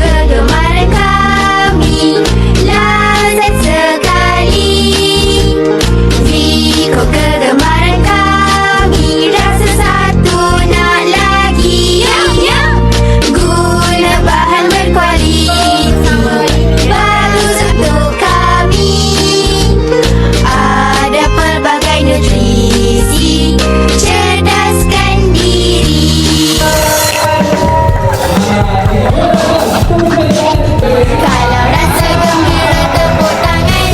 Kegemaran kami lazat sekali. Ziko kegemaran kami rasa satu nak lagi. Guna bahan berkualiti bagus untuk kami. Ada pelbagai nutrisi cerdaskan diri. Kalau rasa gembira tepuk tangan.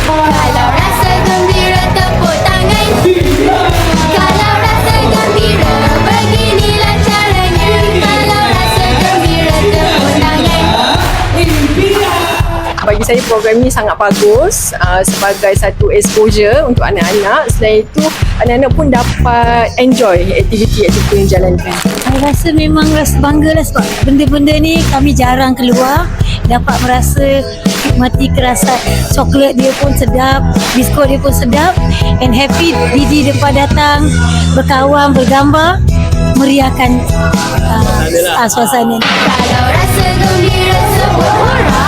Kalau rasa gembira tepuk tangan. Kalau rasa gembira beginilah caranya. Kalau rasa gembira tepuk tangan. Bagi saya program ni sangat bagus sebagai satu exposure untuk anak-anak. Selain itu, anak-anak pun dapat enjoy aktiviti-aktiviti yang dijalankan. Saya rasa memang rasa bangga lah sebab benda-benda ni kami jarang keluar. Dapat merasa nikmati kerasa coklat dia pun sedap, biskut dia pun sedap, and happy Didi dapat datang berkawan, bergambar, meriahkan suasana. Kalau rasa gembira sebut hurrah.